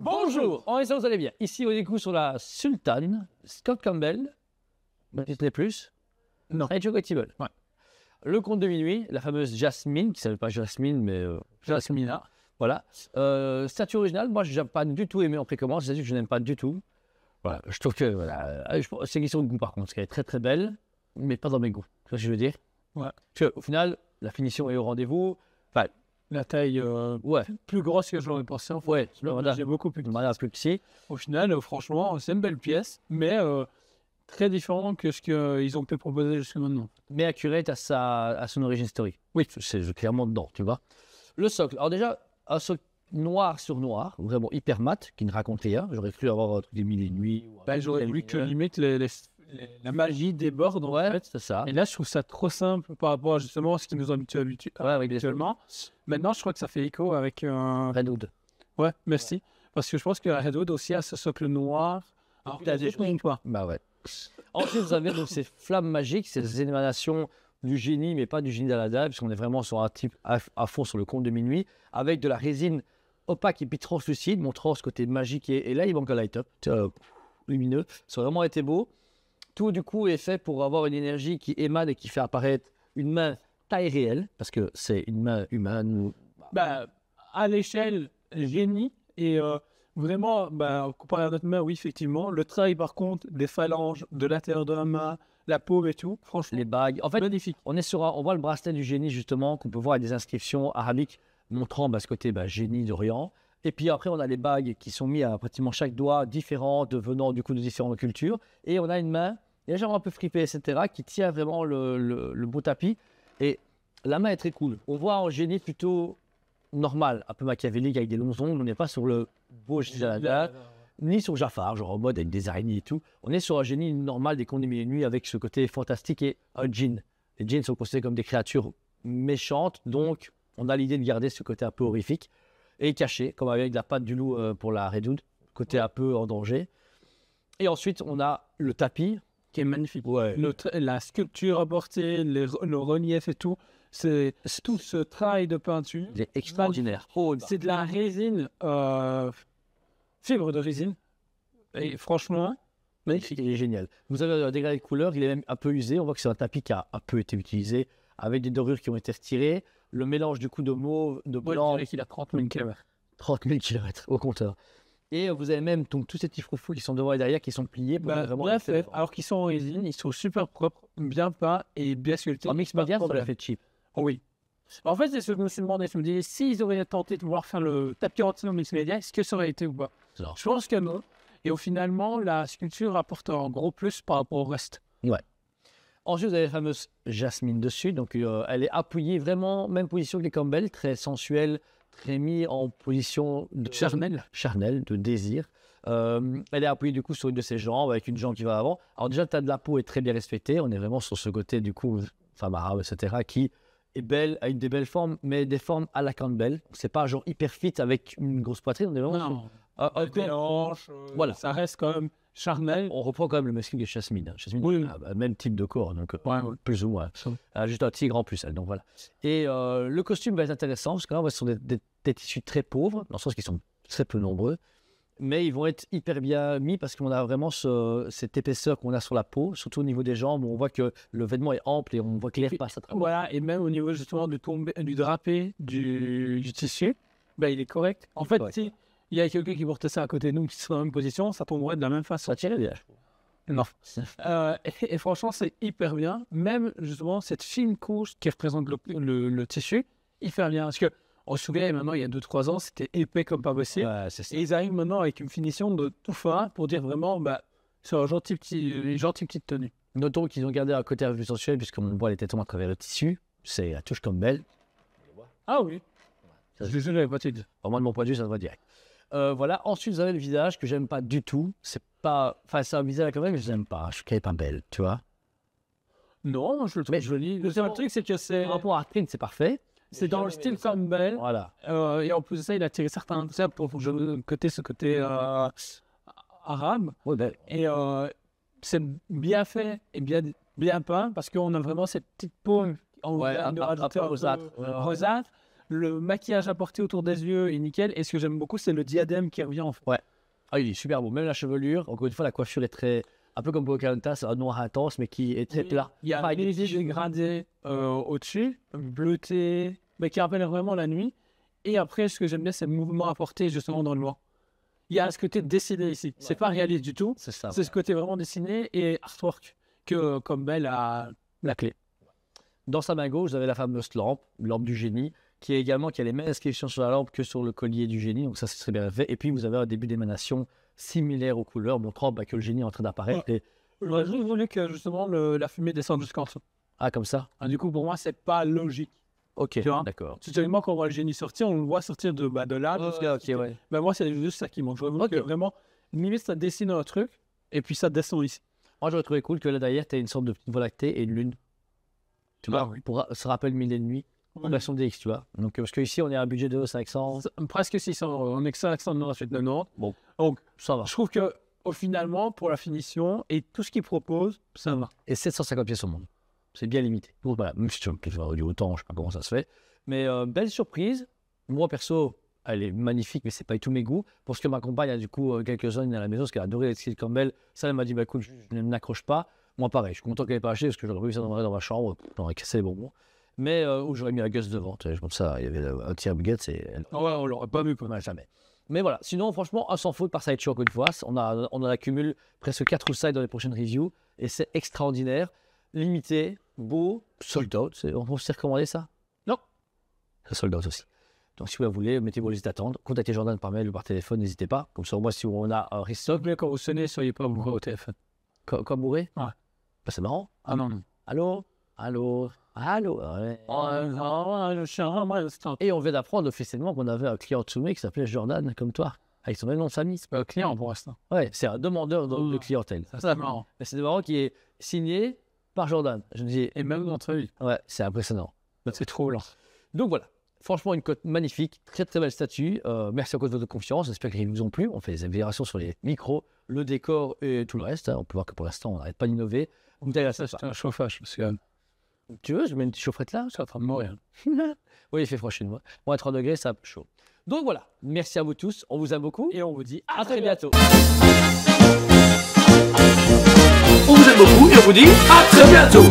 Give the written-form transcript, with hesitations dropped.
Bonjour, on espère que vous allez bien. Ici, on est coup sur la Sultan, Scott Campbell, Disney+, Non. et Joe Gottlieb. Ouais. Le conte de minuit, la fameuse Jasmine, qui ne s'appelle pas Jasmine, mais Jasmina. voilà. Statue originale, moi, je n'ai pas du tout aimé en précommande, c'est que je n'aime pas du tout. Voilà, je trouve que c'est une question de goût par contre, parce qu'elle est très très belle, mais pas dans mes goûts. Tu vois ce que je veux dire? Ouais. Parce qu'au final, la finition est au rendez-vous. Enfin, La taille ouais, plus grosse que je l'aurais pensé. En fait. ouais, voilà. J'ai beaucoup plus. De manière plus petit. Au final, franchement, c'est une belle pièce, mais très différent que ce qu'ils ont pu proposer jusqu'à maintenant. Mais accurate à son origine story. Oui, c'est clairement dedans, tu vois. Le socle. Alors déjà, un socle noir sur noir, vraiment hyper mat, qui ne raconte rien. J'aurais cru avoir des mille et une nuits. J'aurais voulu que limite la magie déborde en Ouais, fait. c'est ça. Et là, je trouve ça trop simple par rapport justement à ce qui nous habitue Ouais, avec les habituellement. Maintenant, je crois que ça fait écho avec Redwood. Ouais, merci. Parce que je pense que Redwood aussi a ce socle noir. Alors, Il a des une fois. Bah ouais. Ensuite, vous avez donc ces flammes magiques, ces émanations du génie, mais pas du génie d'Aladin, puisqu'on est vraiment sur un type à fond sur le conte de minuit, avec de la résine opaque et puis translucide, montrant ce côté magique. Et là, il manque un light-up, lumineux. Ça a vraiment été beau. Tout, du coup, est fait pour avoir une énergie qui émane et qui fait apparaître une main taille réelle, parce que c'est une main humaine. À l'échelle génie et vraiment, comparé à notre main, oui, effectivement. Le travail, par contre, des phalanges, de l'intérieur de la main, la paume et tout, franchement, Les bagues. En fait, magnifique. on voit le bracelet du génie, justement, qu'on peut voir avec des inscriptions arabiques montrant ce côté génie d'Orient. Et puis après, on a les bagues qui sont mises à pratiquement chaque doigt, différentes, venant du coup de différentes cultures. Et on a une main, légèrement un peu fripée, etc., qui tient vraiment le beau tapis. Et la main est très cool. On voit un génie plutôt normal, un peu machiavélique, avec des longs ongles. On n'est pas sur le beau génie d'Aladin, ni sur Jafar, genre en mode avec des araignées et tout. On est sur un génie normal des contes des mille et une nuits avec ce côté fantastique et un djinn. Les djinns sont considérés comme des créatures méchantes, donc on a l'idée de garder ce côté un peu horrifique et caché, comme avec la patte du loup pour la Redwood, côté un peu en danger. Et ensuite, on a le tapis. Qui est magnifique. Ouais. La sculpture apportée, le relief et tout, c'est tout ce travail de peinture. Il est extraordinaire. C'est de la résine, fibre de résine. Et franchement, magnifique. Il est génial. Vous avez un dégradé de couleur, il est même un peu usé. On voit que c'est un tapis qui a un peu été utilisé, avec des dorures qui ont été retirées. Le mélange du coup de mauve, de blanc. Je dirais qu'il a 30 000 km. 30 000 km au compteur. Et vous avez même donc, tous ces petits froufrous qui sont devant et derrière, qui sont pliés. Pour vraiment Bien fait. Alors qu'ils sont en résine, ils sont super propres, bien peints et bien sculptés. En mix média, ça l'a fait cheap. Oui. En fait, c'est ce que je me suis demandé. Je me disais, s'ils auraient tenté de vouloir faire le tapis entier en mix média, est-ce que ça aurait été ou pas? Non. Je pense que non. Et finalement, la sculpture apporte un gros plus par rapport au reste. Ouais. Ensuite, vous avez la fameuse Jasmine dessus. Donc, elle est appuyée vraiment, même position que les Campbell, très sensuelle, très mis en position de charnel, de désir. Elle est appuyée du coup sur une de ses jambes, avec une jambe qui va avant. Alors déjà, le tas de la peau est très bien respecté. On est vraiment sur ce côté du coup, femme arabe, etc., qui est belle, a une des belles formes, mais des formes à la Campbell. C'est pas genre hyper fit avec une grosse poitrine. On est vraiment des hanches, voilà. Ça reste quand même charnel. On reprend quand même le masculin de Jasmine. Jasmine, oui. Même type de corps, donc plus ou moins. Ouais. Juste un tigre en plus, elle, donc voilà. Et le costume va être intéressant, parce que là, on va sur des tissus très pauvres, dans le sens qu'ils sont très peu nombreux, mais ils vont être hyper bien mis, parce qu'on a vraiment cette épaisseur qu'on a sur la peau, surtout au niveau des jambes, où on voit que le vêtement est ample et on voit que l'air passe à travers. Voilà, et même au niveau justement du drapé, du tissu, il est correct. En fait, si il y a quelqu'un qui portait ça à côté de nous, qui serait dans la même position, ça tomberait de la même façon. Ça tirait bien. Non. Et franchement, c'est hyper bien. Même justement, cette fine couche qui représente le tissu, hyper bien. Parce que on se souvient, maintenant, il y a 2-3 ans, c'était épais comme pas possible. Ouais, c'est ça. Et ils arrivent maintenant avec une finition de tout fin pour dire vraiment, c'est une gentille petite tenue. Notons qu'ils ont gardé un côté un peu plus sensuel, puisqu'on voit les tétons à travers le tissu. C'est la touche Campbell. Ah oui. Je l'avais pas dit. Au moins de mon point de vue, ça se voit direct. Voilà. Ensuite, vous avez le visage que j'aime pas du tout. C'est un visage quand même, mais je l'aime pas. Je trouve qu'elle est pas belle, tu vois. Non, je le trouve joli. Le seul truc, c'est que c'est. Par rapport à Artine, c'est parfait. C'est dans le style Campbell. Voilà. Et en plus de ça, il a tiré certains traits pour ce côté arabe. Ouais, ben. Et c'est bien fait et bien peint parce qu'on a vraiment cette petite peau rosâtre. Le maquillage apporté autour des yeux est nickel. Et ce que j'aime beaucoup, c'est le diadème qui revient en fait. Ouais. Ah, il est super beau. Même la chevelure, encore une fois, la coiffure est très. Un peu comme Pocahontas, un noir intense, mais qui est très plat. Il y a Pareil, des dégradés au-dessus, bleuté, mais qui rappellent vraiment la nuit. Et après, ce que j'aime bien, c'est le mouvement apporté justement dans le noir. Il y a ce côté dessiné ici. C'est pas réaliste du tout. C'est ça. C'est ce côté vraiment dessiné et artwork que comme Belle a la clé. Dans sa main gauche, vous avez la fameuse lampe du génie, qui a les mêmes inscriptions sur la lampe que sur le collier du génie. Donc ça, c'est très bien fait. Et puis, vous avez un début d'émanation similaire aux couleurs, montrant que le génie est en train d'apparaître. Ouais. J'aurais juste voulu que justement la fumée descende jusqu'en dessous. Ah, comme ça. Du coup, pour moi, c'est pas logique. Ok, Tu vois, d'accord. seulement quand on voit le génie sortir, on le voit sortir de là. Ok, ouais. Ben moi, c'est juste ça qui manque. J'aurais voulu que vraiment, limite, ça dessine un truc et puis ça descend ici. Moi, j'aurais trouvé cool que là, derrière, tu as une sorte de petite voie lactée et une lune. Tu vois, pour se rappelle mille et une nuits. En version DX, tu vois. Donc, parce qu'ici, on est à un budget de 500. Presque 600 €. On est que 598,90. Bon, donc ça va. Je trouve que finalement, pour la finition et tout ce qu'ils proposent, ça va. Et 750 pièces au monde. C'est bien limité. Bon, voilà, même si tu veux du autant, je sais pas comment ça se fait. Mais belle surprise. Moi, perso, elle est magnifique, mais c'est pas du tout mes goûts. Pour ce que ma compagne a du coup quelques-uns à la maison, parce qu'elle a adoré les skills Campbell. Ça, elle m'a dit, bah écoute, je n'accroche pas. Moi, pareil, je suis content qu'elle n'ait pas acheté, parce que j'aurais pas vu ça dans ma chambre. J'aurais cassé les bonbons. Mais où j'aurais mis la Gus devant. Je pense ça, il y avait un tiers baguette. Ouais, on l'aurait pas vu, quoi. Jamais. Mais voilà, sinon, franchement, on s'en fout par sideshow encore une fois. On en accumule presque 4 ou 5 dans les prochaines reviews. Et c'est extraordinaire. Limité, beau, sold out. On peut se recommander ça? Non. C'est sold out aussi. Donc, si vous la voulez, mettez vos listes d'attente. Contactez Jordan par mail ou par téléphone, n'hésitez pas. Comme ça, au moins, si on a un restock. Mais quand vous sonnez, soyez pas bourré au téléphone. Comme bourré? Ouais. Bah, c'est marrant. Ah non, non. Allô? Allô? Allô? Ouais. Et Et on vient d'apprendre officiellement qu'on avait un client Tsume qui s'appelait Jordan, comme toi, avec son même nom de famille. c'est pas un client pour l'instant. Ouais, c'est un demandeur de clientèle. Ça, c'est marrant. Mais c'est marrant qui est signé par Jordan. Je me dis, Et même d'entre eux. ouais, c'est impressionnant. C'est trop lent. Donc voilà, franchement, une cote magnifique, très très belle statue. Merci encore de votre confiance. J'espère qu'ils vous ont plu. On fait des améliorations sur les micros, le décor et tout le reste. On peut voir que pour l'instant, on n'arrête pas d'innover. Ça, c'est un chauffage. Parce que Tu veux, je mets une petite chaufferette là? je suis en train de mourir. Oui, il fait froid chez moi. Moins 3 degrés, c'est un peu chaud. Donc voilà, merci à vous tous. On vous aime beaucoup. Et on vous dit À très bientôt. On vous aime beaucoup et on vous dit à très bientôt.